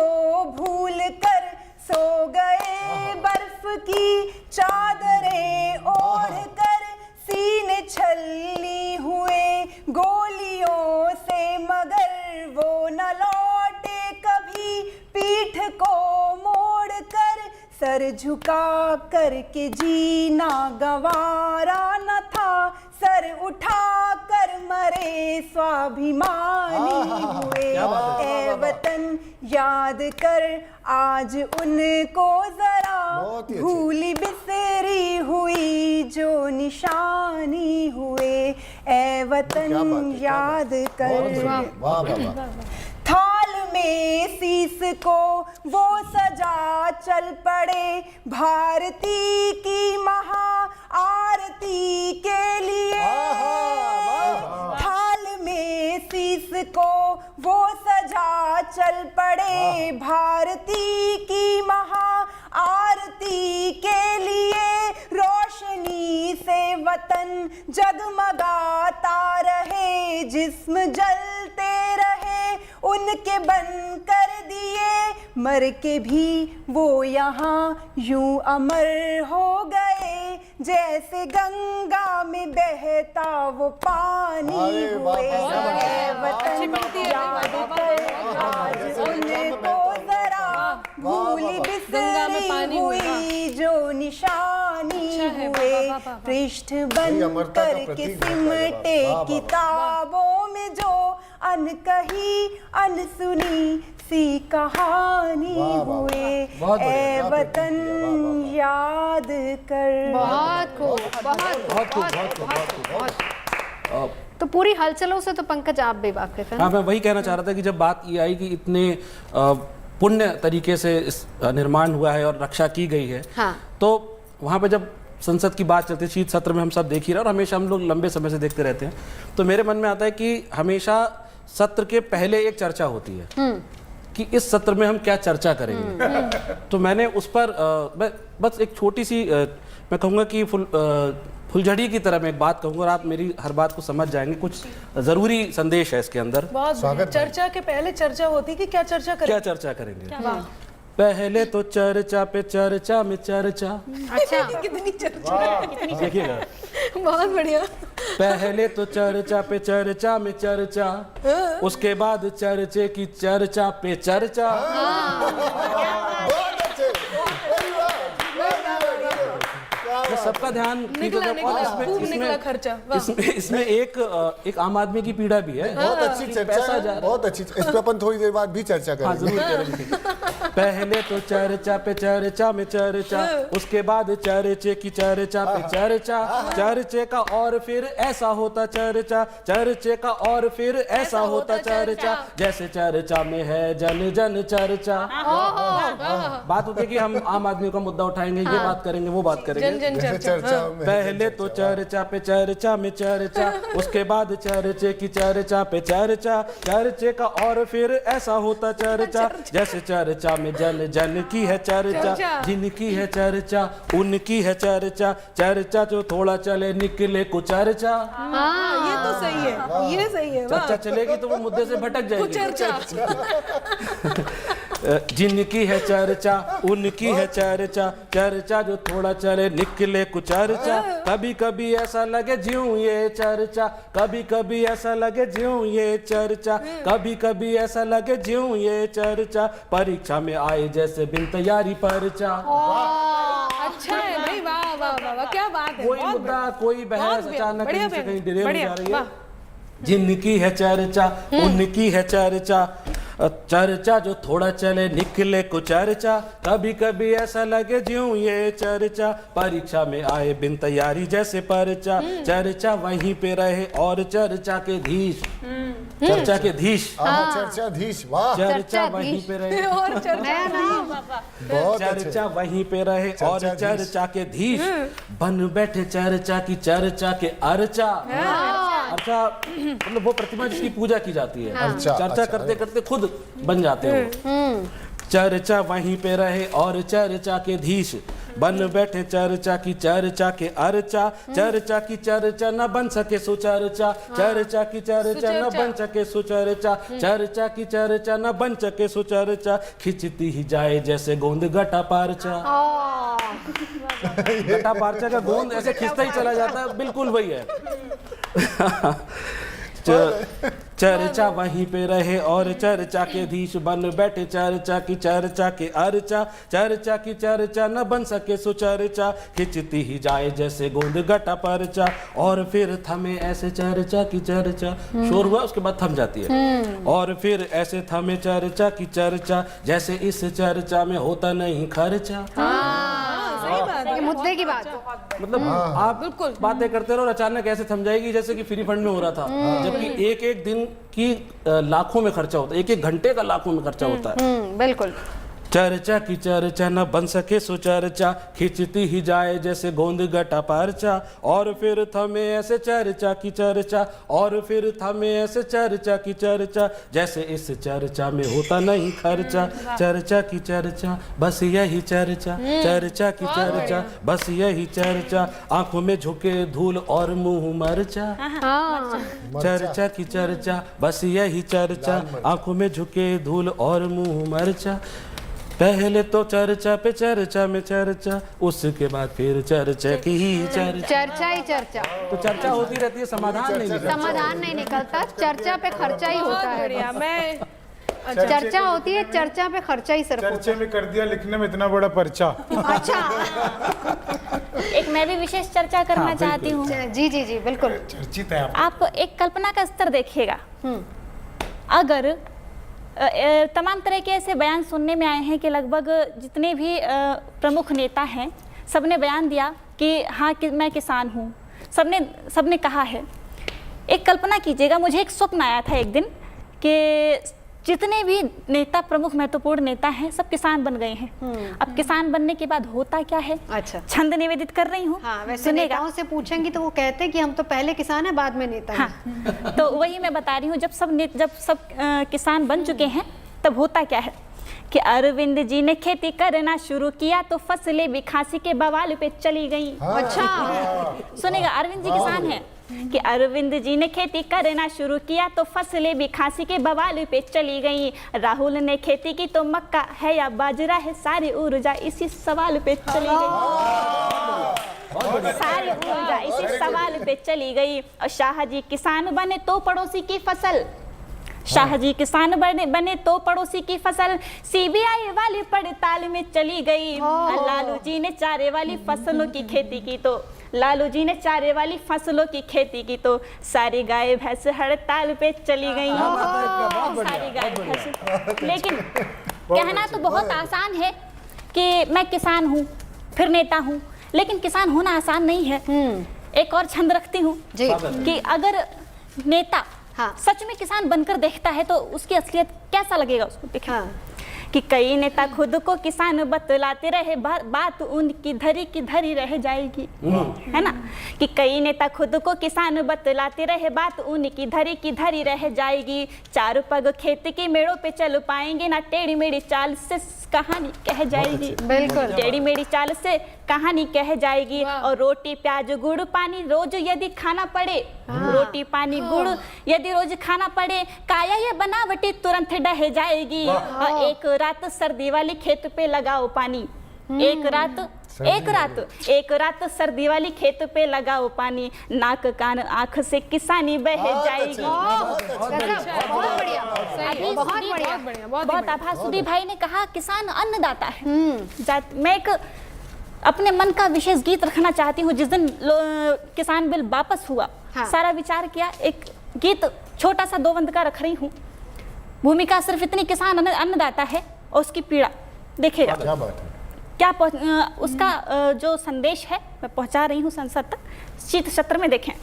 भूल कर सो गए बर्फ की चादरें ओढ़ कर, सीने छलनी हुए गोलियों से मगर वो न लौटे कभी, पीठ को मोड़ कर सर झुका कर के जीना गवारा न था, सर उठा कर मरे स्वाभिमानी हुए। ए वतन याद कर आज उनको जरा, भूली बिसरी हुई जो निशानी हुए। ए वतन याद कर। वाह वाह वाह। थाल में में शीश को वो सजा चल पड़े भारती की महा आरती के लिए। थाल में शीश को वो सजा चल पड़े भारती की महा आरती के लिए। रोशनी से वतन जगमगाता रहे, जिस्म जलते रहे उनके बन कर दिए। मर के भी वो यहाँ यूं अमर हो गए, जैसे गंगा में बहता वो पानी हुए। वतन याद कर आज उनको जरा भूल बिसरी हुई जो निशानी हुए। पृष्ठ बन कर के सिमटे किताबों में जो अनकही अनसुनी सी कहानी हुए। ए वतन याद कर। बहुत खूब, बहुत खूब। तो पूरी हलचलों से तो पंकज आप भी वाकिफ हैं। हाँ, मैं वही कहना चाह रहा था कि जब बात ये आई कि इतने पुण्य तरीके से इस निर्माण हुआ है और रक्षा की गई है, हाँ। तो वहाँ पे जब संसद की बात चलती है, शीत सत्र में हम सब देख ही रहे हैं और हमेशा हम लोग लंबे समय से देखते रहते हैं, तो मेरे मन में आता है कि हमेशा सत्र के पहले एक चर्चा होती है कि इस सत्र में हम क्या चर्चा करेंगे। तो मैंने उस पर बस एक छोटी सी मैं कहूँगा कि फुलझड़ी की तरह मैं एक बात कहूँगा और आप मेरी हर बात को समझ जाएंगे। कुछ ज़रूरी संदेश है इसके अंदर। बहुत चर्चा के पहले चर्चा होती कि क्या चर्चा करें, क्या चर्चा करेंगे। पहले तो चर्चा पे चर्चा में चर्चा। अच्छा, कितनी चर्चा, देखिएगा, बहुत बढ़िया। पहले तो चर्चा पे चर्चा में चर्चा, उसके बाद चर्चे की चर्चा पे चर्चा। तो सबका ध्यान इसमें एक आम आदमी की पीड़ा भी है। बहुत अच्छी चर्चा है, बहुत अच्छी। इस पर अपन थोड़ी देर बाद भी चर्चा करेंगे। हाँ, जरूर करेंगे। पहले तो चर्चा पे चर्चा में चर्चा, उसके बाद चर्चे की चर्चा पे चर्चा, चर्चे का और फिर ऐसा होता चर्चा, चर्चे का और फिर ऐसा होता चर्चा, जैसे चर्चा में है जन जन चर्चा। बात होती है कि हम आम आदमी का मुद्दा उठाएंगे, ये बात करेंगे, वो बात करेंगे। चर्चा में पहले तो चर्चा पे चर्चा में चर्चा, उसके बाद चर्चे की चर्चा पे चर्चा, चर्चे का और फिर ऐसा होता चर्चा, जैसे चर्चा में जन जन की है चर्चा, जिनकी है चर्चा उनकी है चर्चा, चर्चा जो थोड़ा चले निकले को चर्चा। ये तो सही है, ये सही है। चर्चा चलेगी तो वो मुद्दे से भटक जाएगी। जिनकी है चर्चा उनकी है चर्चा, चर्चा जो थोड़ा चले निकले कुछ चर्चा। कभी कभी ऐसा लगे ज्यों ये चर्चा, कभी कभी ऐसा लगे ज्यों ये चर्चा, कभी कभी ऐसा लगे ज्यों ये चर्चा, परीक्षा में आए जैसे बिन तैयारी पर्चा। अच्छा है भाई, वाह वाह वाह, क्या बात है। कोई मुद्दा, कोई बहस अचानक कहीं से कहीं डिरेल हो जा रही है। वाह। जिनकी है चर्चा उनकी है चर्चा, चर्चा जो थोड़ा चले निकले को चर्चा, कभी कभी ऐसा लगे ज्यों ये चर्चा, परीक्षा में आए बिन तैयारी जैसे पर्चा, चर्चा वहीं पे रहे और चर्चा के धीश, चर्चा के धीश, चर्चाधीश। वाह, चर्चा वहीं पे रहे और चर्चा वहीं पे रहे और चर्चा के धीश, बन बैठे चर्चा की चर्चा के अर्चा। अच्छा, मतलब वो प्रतिमा जिसकी पूजा की जाती है, चर्चा करते करते खुद बन जाते हो। चर्चा वहीं पे रहे और चर्चा के धीश, बन बैठे चर्चा की चर्चा के अर्चा, चर्चा की चर्चा न बन सके सुचर्चा, चर्चा की चर्चा न बन सके सुचर्चा, चर्चा की चर्चा न बन सके सुचर्चा, खिंचती ही जाए जैसे गोंद गटा पारचा। गटा पारचा का गोंद ऐसे खिंचता ही चला जाता है, बिल्कुल वही है। चर्चा वहीं पे रहे और चर्चा के धीश, बन बैठे चर्चा की चर्चा के अर्चा, चर्चा की चर्चा न बन सके सुचर्चा, खिंचती ही जाए जैसे गोंद गटा परचा, और फिर थमे ऐसे चर्चा की चर्चा, शोर हुआ उसके बाद थम जाती है, और फिर ऐसे थमे चर्चा की चर्चा, जैसे इस चर्चा में होता नहीं खर्चा। ये मुद्दे की बात। मतलब आप बिल्कुल बातें करते रहो और अचानक ऐसे थम जाएगी जैसे कि फ्री फंड में हो रहा था, जबकि एक एक दिन की लाखों में खर्चा होता है, एक एक घंटे का लाखों में खर्चा होता है। बिल्कुल। चर्चा की चर्चा न बन सके सो चर्चा, खिंचती ही जाए जैसे गोंद गटा परचा, और फिर थमे ऐसे चर्चा की चर्चा, और फिर थमे ऐसे चर्चा की चर्चा, जैसे इस चर्चा में होता नहीं खर्चा। चर्चा की चर्चा बस यही चर्चा, चर्चा की चर्चा बस यही चर्चा, आंखों में झुके धूल और मुंह मरचा। चर्चा की चर्चा बस यही चर्चा, आंखों में झुके धूल और मुंह मरचा। पहले तो चर्चा पे चर्चा में चर्चा, उसके बाद फिर चर्चा की ही चर्चा। चर्चा ही चर्चा, तो चर्चा होती रहती है, समाधान नहीं निकलता। समाधान नहीं निकलता, चर्चा पे खर्चा ही होता है। बढ़िया। मैं चर्चा होती है, चर्चा पे खर्चा ही सिर्फ होता चर्चे में कर दिया लिखने में इतना बड़ा पर्चा। अच्छा। एक मैं भी विशेष चर्चा करना चाहती हूँ। जी जी जी बिल्कुल। चर्चित है आप एक कल्पना का स्तर देखिएगा। अगर तमाम तरह के ऐसे बयान सुनने में आए हैं कि लगभग जितने भी प्रमुख नेता हैं सबने बयान दिया कि हाँ कि मैं किसान हूँ, सबने कहा है। एक कल्पना कीजिएगा, मुझे एक स्वप्न आया था एक दिन कि जितने भी नेता, प्रमुख महत्वपूर्ण नेता हैं, सब किसान बन गए हैं। अब किसान बनने के बाद होता क्या है? अच्छा। छंद निवेदित कर रही हूँ। हाँ, वैसे नेताओं से पूछेंगी तो वो कहते हैं कि हम तो पहले किसान हैं, बाद में नेता हैं। हाँ, तो वही मैं बता रही हूँ, जब सब किसान बन चुके हैं तब होता क्या है कि अरविंद जी ने खेती करना शुरू किया तो फसलें भी खांसी के बवाल पे चली गई। अच्छा। सुनेगा, अरविंद जी किसान हैं कि अरविंद जी ने खेती करना शुरू किया तो फसलें भी खांसी के बवाल पे चली गई। राहुल ने खेती की तो मक्का है या बाजरा है, सारी ऊर्जा इसी सवाल पे चली गई। सारी ऊर्जा इसी सवाल पे चली गई। और शाह जी किसान बने तो पड़ोसी की फसल, शाह जी किसान बने तो पड़ोसी की फसल सीबीआई वाली पड़ताल में चली गई। लालू जी ने चारे वाली फसलों की खेती की तो लालू जी ने चारे वाली फसलों की खेती की तो सारी गाय भैंस हड़ताल पे चली गई। सारी गाय भैंस। लेकिन कहना तो बहुत आसान है कि मैं किसान हूँ फिर नेता हूँ, लेकिन किसान होना आसान नहीं है। एक और छंद रखती हूँ कि अगर नेता सच में किसान बनकर देखता है तो उसकी असलियत कैसा लगेगा उसको देखिए। कि कई नेता खुद को किसान बतलाते रहे, बात उनकी धरी की धरी रह जाएगी, है ना। कि कई नेता खुद को किसान बतलाते रहे, बात उनकी धरी की धरी रह जाएगी। चार पग खेत के मेड़ों पे चल पाएंगे ना, टेढ़ी मेढ़ी चाल से कहानी कह जाएगी। बिल्कुल, टेढ़ी मेढ़ी चाल से कहानी कह जाएगी। और रोटी प्याज गुड़ पानी रोज यदि खाना पड़े, रोटी पानी गुड़ यदि रोज खाना पड़े, काया ये बनावटी तुरंत ढह जाएगी। और एक रात सर्दी वाली खेत पे लगाओ पानी, एक रात सर्दी वाली खेत पे लगाओ पानी, नाक कान आंख से किसानी बह जाएगी। बहुत बढ़िया, बहुत आभार। सुधीर भाई ने कहा किसान अन्नदाता है। मैं एक अपने मन का विशेष गीत रखना चाहती हूँ। जिस दिन किसान बिल वापस हुआ, सारा विचार किया, एक गीत छोटा सा 2 बंद का रख रही हूँ। भूमिका सिर्फ इतनी, किसान अन्नदाता है और उसकी पीड़ा देखिएगा क्या उसका जो संदेश है मैं पहुंचा रही हूँ संसद तक। शीत सत्र में देखें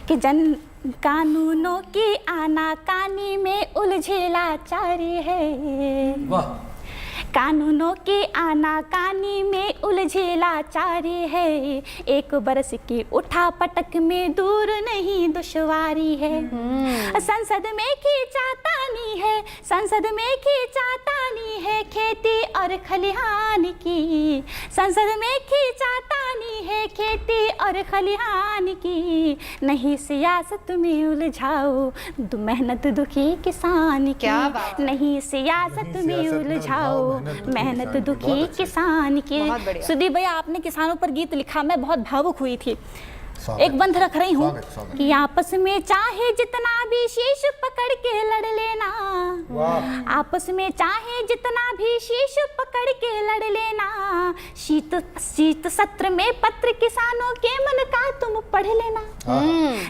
कि जन कानूनों की आनाकानी में उलझे लाचारी है। वाह। कानूनों की आनाकानी में उलझे लाचारी है, एक बरस की उठा पटक में दूर नहीं दुश्वारी है। संसद में खींचातानी है, संसद में खींचातानी है खेती और खलिहान की, संसद में खींचातानी है खेती और खलिहान की। नहीं सियासत में उलझाओ मेहनत दुखी किसान की, नहीं सियासत में उलझाओ मेहनत दुखी किसान की। सुदीप भैया, आपने किसानों पर गीत लिखा, मैं बहुत भावुक हुई थी। एक बंध रख रही हूँ स्वागत, स्वागत। कि आपस में चाहे जितना भी शीश पकड़ के लड़ लेना, आपस में चाहे जितना भी शीश पकड़ के लड़ लेना, शीत शीत सत्र में पत्र किसानों के मन का तुम पढ़ लेना,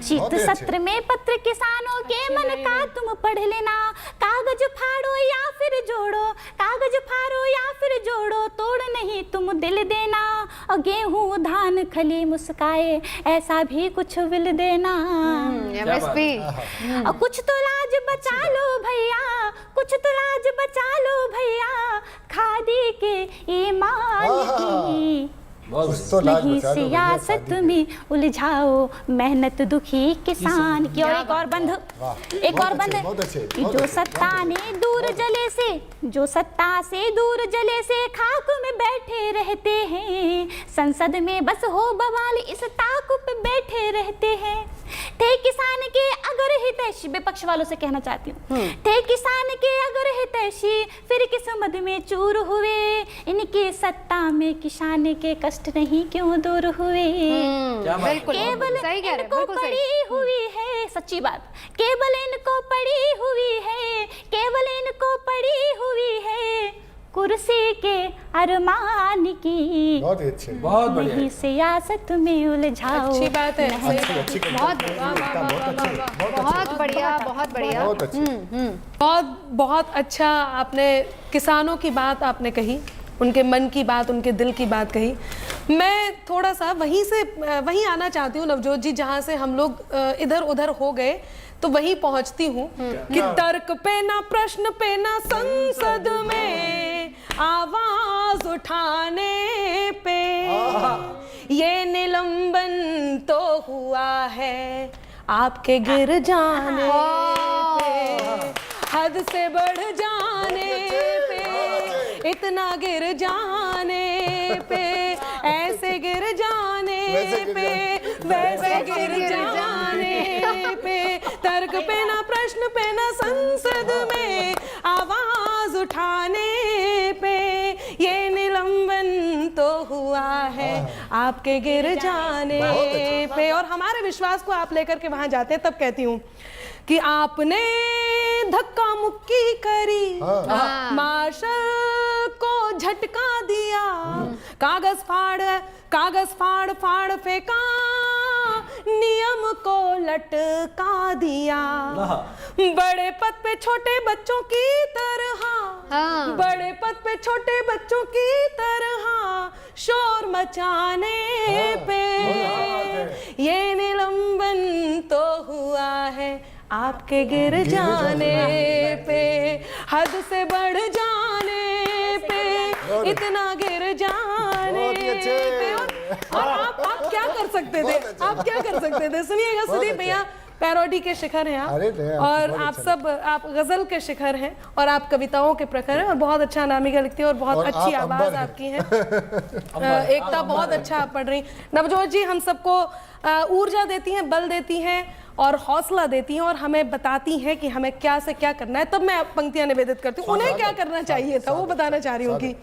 शीत बहुत ही अच्छे। सत्र में पत्र किसानों के मन का तुम पढ़ लेना, कागज फाड़ो या फिर जोड़ो, कागज फाड़ो या फिर जोड़ो, तोड़ नहीं तुम दिल देना, और गेहूं धान खली मुस्काए ऐसा भी कुछ विल देना, MSP और कुछ तो लाज बचा लो भैया, कुछ तो लाज बचा लो भैया, खादी के ईमान की तो लाज नहीं बचा लो भैया, सियासत शादी में उलझाओ मेहनत दुखी किसान की। और एक और बंध, एक और बंध बहुत अच्छे, कि बहुत जो अच्छे, सत्ता ने दूर जले से, जो सत्ता से दूर जले से खाक में बैठे रहते हैं, संसद में बस हो बवाल इस ताक पे बैठे रहते हैं, थे किसान के अगर हितैषी, विपक्ष वालों से कहना चाहती हूँ, थे किसान के अगर हितैषी फिर किस्मत में चूर हुए, इनकी सत्ता में किसान के कष्ट नहीं क्यों दूर हुए, बिल्कुल केवल सही कह रहे हैं, इनको बिल्कुल सही। पड़ी हुई है, सच्ची बात, केवल इनको पड़ी हुई है, केवल इनको पड़ी हुई है कुर्सी के अरमान की, बहुत ही अच्छे। बहुत बढ़िया। नहीं सियासत में उलझाओ। अच्छी बात है, सही अच्छी अच्छी बहुत बहुत बढ़िया, बहुत बढ़िया। बहुत अच्छे। बहुत बहुत अच्छा आपने किसानों की बात आपने कही, उनके मन की बात, उनके दिल की बात कही। मैं थोड़ा सा वहीं आना चाहती हूँ नवजोत जी, जहाँ से हम लोग इधर उधर हो गए, तो वहीं पहुँचती हूँ कि तर्क पे ना प्रश्न पे ना संसद में आवाज उठाने पे, ये निलंबन तो हुआ है आपके गिर जाने पे, हद से बढ़ जाने पे, इतना गिर जाने पे, ऐसे गिर जाने पे, वैसे गिर जाने पे, तर्क पे ना प्रश्न पे ना संसद में आवाज उठाने पे, ये निलंबन तो हुआ है आपके गिर जाने पे। और हमारे विश्वास को आप लेकर के वहां जाते हैं, तब कहती हूँ कि आपने धक्का मुक्की करी, मार्शल को झटका दिया, कागज फाड़ फाड़ फेंका, नियम को लटका दिया, बड़े पद पे छोटे बच्चों की तरह, बड़े पद पे छोटे बच्चों की तरह शोर मचाने पे, ये निलंबन तो हुआ है आपके गिर जाने पे, हद से बढ़ जाने पे, इतना गिर जाने पे। और आप क्या कर सकते थे, आप क्या कर सकते थे? सुनिएगा सुदीप भैया, पैरोडी के शिखर हैं अरे आप, नहीं, और बहुत आप अच्छा सब, आप गजल के शिखर हैं, और आप कविताओं के प्रखर हैं, और बहुत अच्छा अनामिका लिखती हैं, और बहुत और अच्छी आप आवाज अंबर हैं। आपकी है। एकता बहुत अच्छा आप पढ़ रही। नवजोत जी हम सबको ऊर्जा देती हैं, बल देती हैं, और हौसला देती हैं, और हमें बताती हैं कि हमें क्या से क्या करना है। तब मैं पंक्तियां निवेदित करती हूँ, उन्हें क्या करना चाहिए था वो बताना चाह रही हूँ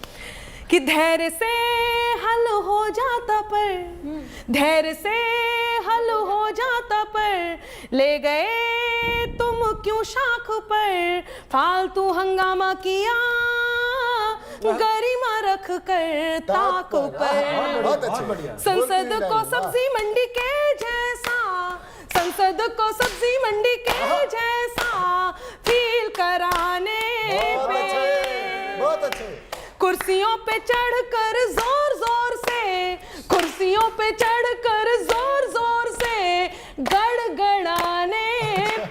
कि धैर्य से हल हो जाता पर, धैर्य से हल हो जाता पर, ले गए तुम क्यों शाख पर, फालतू हंगामा किया, गरिमा रख कर ताक पर, बहुत अच्छे। संसद को सब्जी मंडी के जैसा, संसद को सब्जी मंडी के जैसा फील कराने पे, बहुत अच्छे। कुर्सियों पे चढ़कर जोर जोर से, कुर्सियों पे चढ़कर जोर जोर से गड़गड़ाने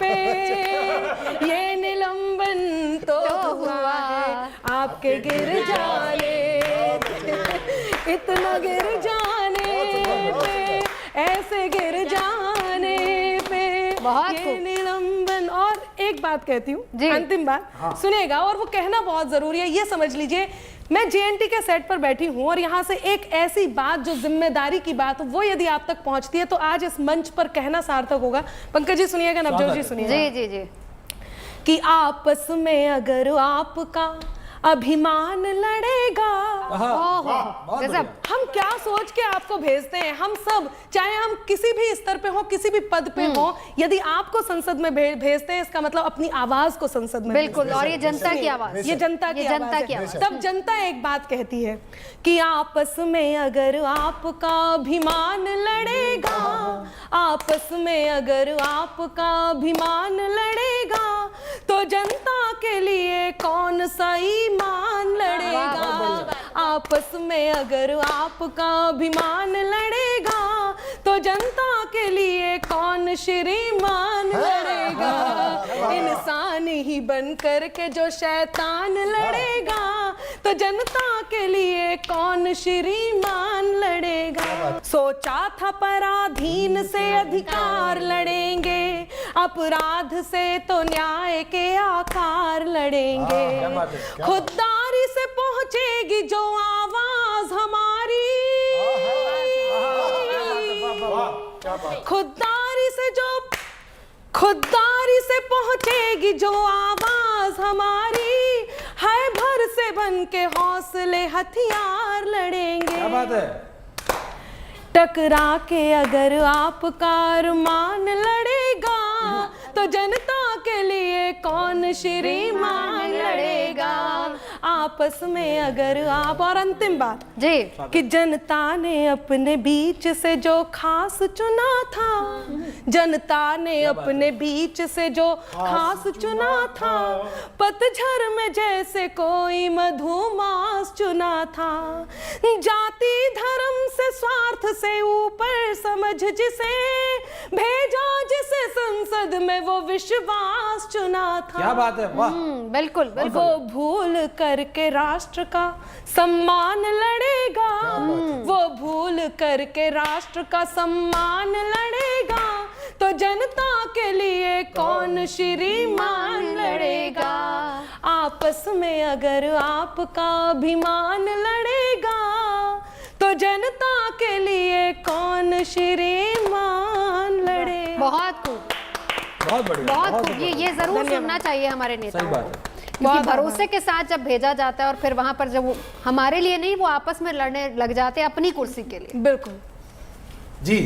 पे, ये निलंबन तो हुआ है आपके गिर जाने पे, इतना गिर जाने पे, ऐसे गिर जाने पे, बहुत ये खूब। निलंबन। और एक बात कहती हूँ, जी। अंतिम बात सुनेगा, और वो कहना बहुत जरूरी है। ये समझ लीजिए, मैं जेएनटी के सेट पर बैठी हूँ, और यहाँ से एक ऐसी बात जो जिम्मेदारी की बात हो, वो यदि आप तक पहुँचती है, तो आज इस मंच पर कहना सार्थक होगा। पंकज जी सुनिएगा, नवजोत जी सुनिएगा, जी जी जी। कि आपस में अगर आपका अभिमान लड़ेगा। ओहो, गजब। हम क्या सोच के आपको भेजते हैं, हम सब, चाहे हम किसी भी स्तर पे हो, किसी भी पद पे हो, यदि आपको संसद में भेजते हैं, इसका मतलब अपनी आवाज को संसद में बिल्कुल, और ये जनता की आवाज, ये जनता की आवाज है। तब जनता एक बात कहती है कि आपस में अगर आपका अभिमान लड़ेगा, आपस में अगर आपका अभिमान लड़ेगा, तो जनता के लिए कौन सा ईमान लड़ेगा। आपस में अगर आपका अभिमान लड़ेगा, तो जनता के लिए कौन श्रीमान लड़ेगा। इंसान ही बन कर के जो शैतान लड़ेगा, तो जनता के लिए कौन श्रीमान लड़ेगा। सोचा था पराधीन से अधिकार लड़ेंगे, अपराध से तो न्याय के आकार लड़ेंगे। खुददारी से पहुंचेगी जो आवाज हमारी, खुददारी से पहुंचेगी जो आवाज हमारी, है भर से बन के हौसले हथियार लड़ेंगे। क्या बात है। टकरा के अगर आपका अरमान लड़ेगा, तो जनता के लिए कौन श्रीमान लड़ेगा। आपस में अगर आप, और अंतिम बात जी, कि जनता ने अपने बीच से जो खास चुना था, जनता ने अपने बीच से जो खास चुना था, पतझड़ में जैसे कोई मधुमास चुना था। जाति धर्म से स्वार्थ से ऊपर समझ जिसे भेजा, जिसे संसद में वो विश्वास चुना था। क्या बात है, वाह। बिल्कुल बिल्कुल। वो भूल करके राष्ट्र का सम्मान लड़ेगा, वो भूल करके राष्ट्र का सम्मान लड़ेगा, तो जनता के लिए कौन श्रीमान लड़ेगा। आपस में अगर आपका अभिमान लड़ेगा, तो जनता के लिए कौन श्रीमान लड़ेगा। बहुत खूब, बहुत बढ़िया, बहुत खूब। ये जरूर सुनना चाहिए हमारे नेताओं सही को, बात है। क्योंकि भरोसे के साथ जब भेजा जाता है और फिर वहां पर जब वो हमारे लिए नहीं, वो आपस में लड़ने लग जाते हैं अपनी कुर्सी के लिए। बिल्कुल जी,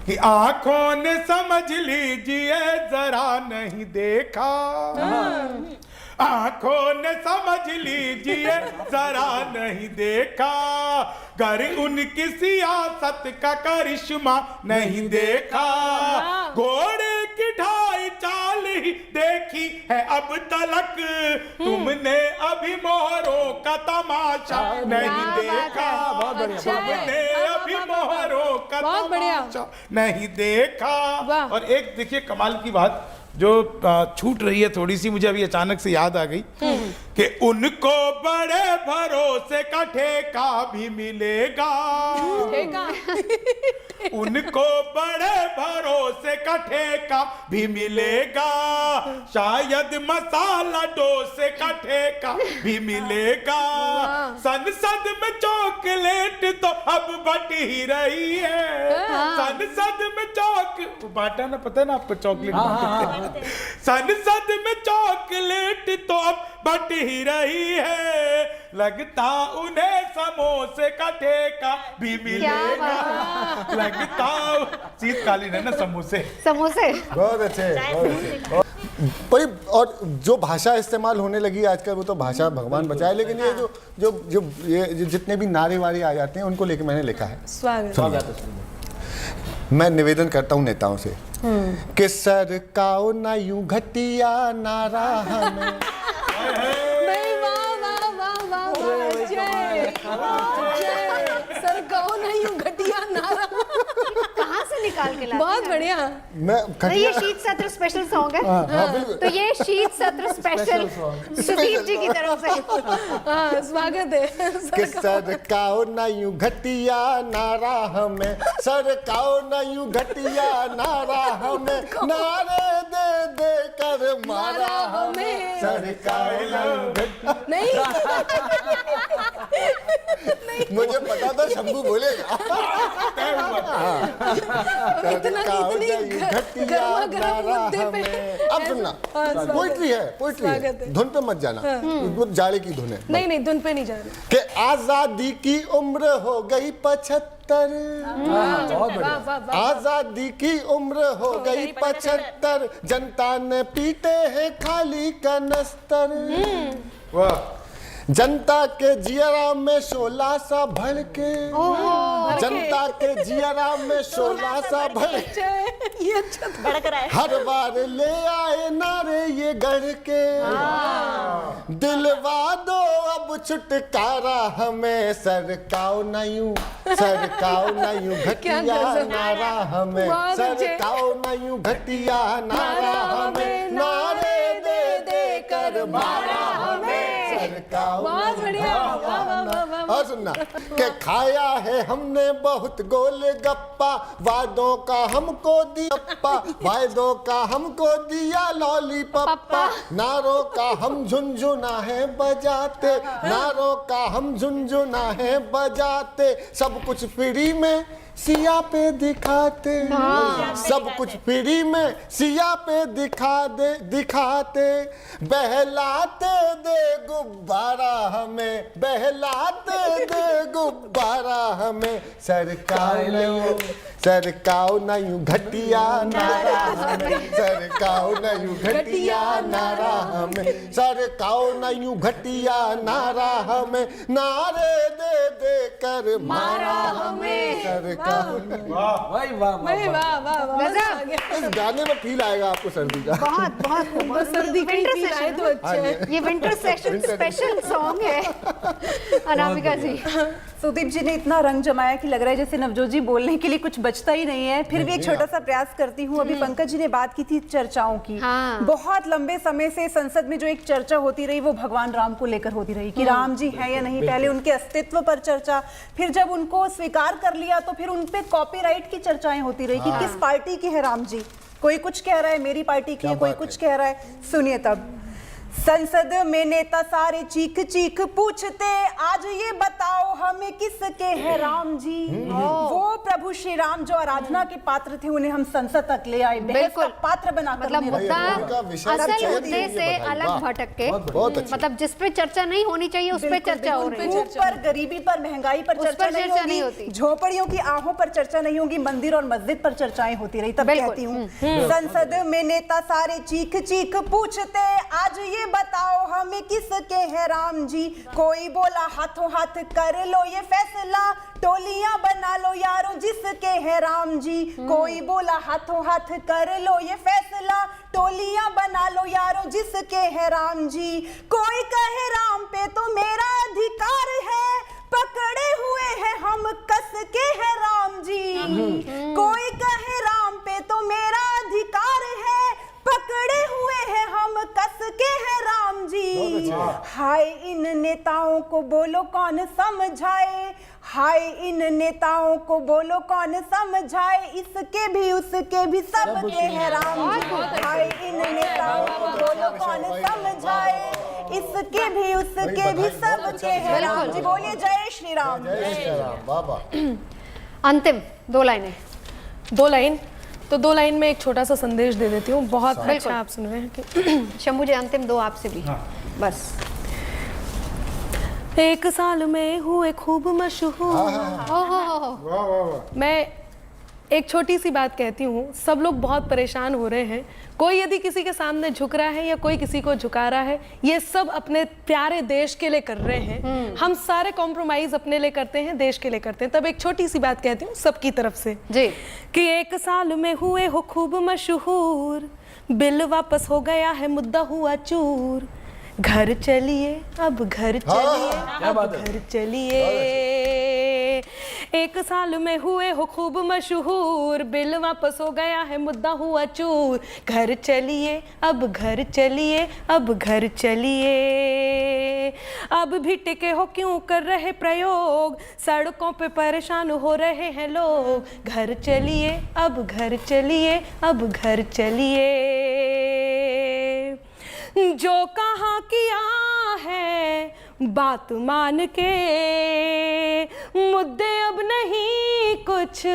कि आंखों ने समझ लीजिए जरा नहीं देखा, आंखों ने समझ लीजिए जरा नहीं देखा, घर उनकी सियासत का करिश्मा नहीं देखा, घोड़े की ढाई चाल ही देखी है अब तलक, तुमने अभी मोहरों का तमाशा नहीं देखा, तुमने अभी मोहरों का तमाशा नहीं देखा। और एक देखिए कमाल की बात जो छूट रही है थोड़ी सी, मुझे अभी अचानक से याद आ गई कि उनको बड़े भरोसे का ठेका भी मिलेगा, उनको बड़े भरोसे का ठेका भी मिलेगा, शायद मसाला डोसे का ठेका भी मिलेगा, संसद में चॉकलेट तो अब बट ही रही है, संसद में बांटा ना, पता है ना आपको चॉकलेट, संसद में चॉकलेट तो अब बट ही रही है, लगता उन्हें समोसे का ठेका भी मिलेगा, लगता शीतकालीन है ना समोसे। बहुत अच्छे, बहुत अच्छे। भाई, और जो भाषा इस्तेमाल होने लगी आजकल, वो तो भाषा भगवान बचाए, लेकिन ये जो जितने भी नारे वारे आ जाते हैं उनको लेके मैंने लिखा है। स्वागत। मैं निवेदन करता हूँ नेताओं से कि सरकाओ ना यूं घटिया नारा हमें, सरकाओ ना यूं घटिया नारा, कहाँ से निकाल के लाते बहुत हैं? बढ़िया। तो ये शीत सत्र स्पेशल सॉन्ग है। तो ये शीत सत्र स्पेशल सुदीप जी की तरफ से स्वागत है। कि सरकाओ ना यूं घटिया नारा हमें, सरकाओ ना यूं घटिया नारा हमें, नारे दे दे कर मारा हमें सरकाओ नहीं मुझे पता था शंभू बोलेगा सरकाओ नहीं घटिया गर्मा गर्म मारा मुद्दे पे। हमें। अब सुनना पोइट्री है स्वागत है है। धुन पे मत जाना वो जाड़े की धुन है नहीं धुन पे नहीं जा रहे। कि आजादी की उम्र हो गई 75 बहुत बढ़िया। वाह वाह वाह। आजादी की उम्र हो गई 75 जनता ने पीते हैं खाली कनस्तर वाह जनता के जियरा में शोला सा भड़के जनता के जियरा में शोला सा भड़के ये अच्छा था। भड़क रहा है। हर बार ले आए नारे ये गढ़ के दिलवा दो अब छुटकारा हमें सरकाओ नहीं घटिया गजब। नारा हमें बहुत अच्छे। सरकाओ नहीं घटिया नारा हमें नारे दे दे कर मारा हमें सरकाओ बहुत नहीं बढ़िया। वाह, वाह, वाह, वाह, वाह। और सुनना कि खाया है हमने बहुत गोल गप्पा वादों का हमको दिया वादों का हमको दिया लॉलीपप्पा नारों का हम झुनझुना है बजाते नारों का हम झुनझुना है बजाते सब कुछ फ्री में सिया पे दिखाते सब कुछ फ्री में सिया पे दिखाते बहलाते दे गुब्बारा हमें बहलाते दे गुब्बारा हमें सरकाओ नहीं घटिया नारा हमें सरकाओ नहीं घटिया नारा हमें सरकाओ नहीं घटिया नारा हमें नारे दे दे कर मारा हमें सरकाओ वाह वाह अरे वाह वाह वाह। मजा आ गया। इस गाने में फील आएगा आपको सर्दी का बहुत बहुत बस सर्दी की विंटर फील आए तो अच्छा है। ये विंटर सेशन स्पेशल सॉन्ग है अनामिका जी। सुदीप जी ने इतना रंग जमाया कि लग रहा है जैसे नवजोत जी बोलने के लिए कुछ बचता ही नहीं है। फिर भी एक छोटा सा प्रयास करती हूँ। अभी पंकज जी ने बात की थी चर्चाओं की। हाँ। बहुत लंबे समय से संसद में जो एक चर्चा होती रही वो भगवान राम को लेकर होती रही कि राम जी हैं या नहीं। पहले उनके अस्तित्व पर चर्चा, फिर जब उनको स्वीकार कर लिया तो फिर उनपे कॉपीराइट की चर्चाएं होती रही कि किस पार्टी के हैं राम जी। कोई कुछ कह रहा है मेरी पार्टी की है, कोई कुछ कह रहा है। सुनिए तब संसद में नेता सारे चीख चीख पूछते आज ये बताओ हमें किसके हैं राम जी। वो प्रभु श्री राम जो आराधना के पात्र थे उन्हें हम संसद तक ले आए, बहस का पात्र बनाकर मतलब उन्हें मुद्दा भाई, उनका विषय असल चयन मुद्दे नहीं है, से बधाई, अलग वाह। भटक के बहुत अच्छी। मतलब जिस पे चर्चा नहीं होनी चाहिए उस पे बिल्कुल, चर्चा हो रही है। भूख पर, गरीबी पर, महंगाई पर उस चर्चा पर चर्चा नहीं होती। झोपड़ियों की आहों पर चर्चा नहीं होगी, मंदिर और मस्जिद पर चर्चाएं होती रही। तब बिल्कुल। कहती हूँ संसद में नेता सारे चीख चीख पूछते आज ये बताओ हमें किसके हैं राम जी। कोई बोला हाथों हाथ कर लो ये फैसला, टोलियां बना लो यारों जिसके हैं राम जी। कोई बोला हाथों हाथ कर लो ये फैसला, टोलियां बना लो यारों जिसके हैं राम जी। कोई कहे राम पे तो मेरा अधिकार है, पकड़े हुए हैं हम कस के हैं राम जी। कोई कहे राम पे तो मेरा अधिकार है, पकड़े हुए हैं हम कस के हैं राम जी। हाय इन नेताओं को बोलो कौन समझाए, हाय इन नेताओं को बोलो कौन समझाए, इसके भी उसके भी सबके हैं राम जी। हाय इन नेताओं को बोलो कौन समझाए, इसके भी उसके भी सबके हैं राम जी। बोलिए जय श्री राम। जय श्री राम बाबा। अंतिम 2 लाइनें। 2 लाइन तो 2 लाइन में एक छोटा सा संदेश दे देती हूँ। बहुत बिल्कुल। अच्छा आप सुन रहे हैं कि शंभू जी अंतिम 2 आपसे भी बस। एक साल में हुए खूब मशहूर। ओहो मैं एक छोटी सी बात कहती हूँ, सब लोग बहुत परेशान हो रहे हैं। कोई यदि किसी के सामने झुक रहा है या कोई किसी को झुका रहा है, ये सब अपने प्यारे देश के लिए कर रहे हैं। हम सारे कॉम्प्रोमाइज अपने लिए करते हैं, देश के लिए करते हैं। तब एक छोटी सी बात कहती हूँ सबकी तरफ से जी कि एक साल में हुए हो खूब मशहूर, बिल वापस हो गया है मुद्दा हुआ चूर। घर चलिए अब घर चलिए अब घर चलिए। एक साल में हुए हो खूब मशहूर, बिल वापस हो गया है मुद्दा हुआ चूर। घर चलिए अब घर चलिए अब घर चलिए। अब भी टिके हो क्यों कर रहे प्रयोग, सड़कों पे परेशान हो रहे हैं लोग। घर चलिए अब घर चलिए अब घर चलिए। जो कहा किया है बात मान के, मुद्दे अब नहीं कुछ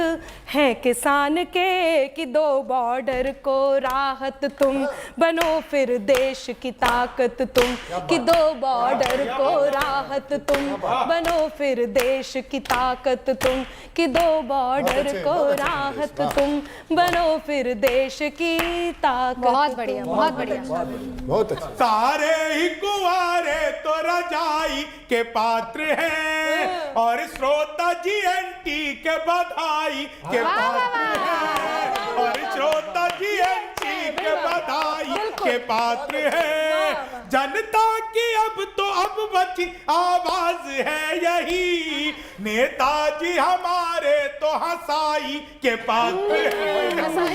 है किसान के, कि दो बॉर्डर को राहत तुम बनो फिर देश की ताकत तुम, कि दो बॉर्डर को राहत तुम बनो फिर देश की ताकत तुम, कि दो बॉर्डर को राहत तुम बनो फिर देश की ताकत। बहुत बढ़िया, बहुत बढ़िया। बहुत अच्छा। सारे ही कुंवारे तो रजाई के पात्र हैं, और श्रोता GNT के बधाई के पात्र हैं, और श्रोता GNT के बधाई के पात्र हैं। जनता की अब तो अब बची आवाज है यही, नेताजी हमारे तो हंसाई के पात्र हैं,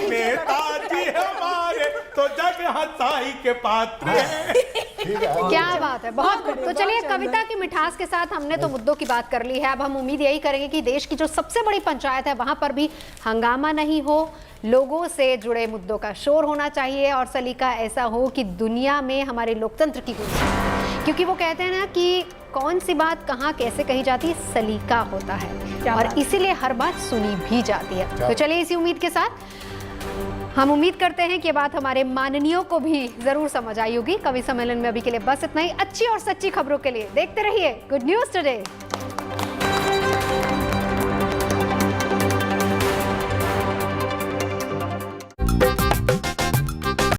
नेताजी हमारे तो जग हंसाई के पात्र हैं। क्या बात है, बहुत खूब। तो चलिए, कविता की मिठास के साथ हमने तो मुद्दों की बात कर ली है। अब हम उम्मीद यही करेंगे कि देश की जो सबसे बड़ी पंचायत है वहां पर भी हंगामा नहीं हो, लोगों से जुड़े मुद्दों का शोर होना चाहिए, और सलीका ऐसा हो कि दुनिया में हमारे लोकतंत्र की गूंज। क्योंकि वो कहते हैं ना कि कौन सी बात कहाँ कैसे कही जाती, सलीका होता है, और इसीलिए हर बात सुनी भी जाती है। तो चलिए, इसी उम्मीद के साथ हम उम्मीद करते हैं कि ये बात हमारे माननीयों को भी जरूर समझ आई होगी। कवि सम्मेलन में अभी के लिए बस इतना ही। अच्छी और सच्ची खबरों के लिए देखते रहिए गुड न्यूज टुडे।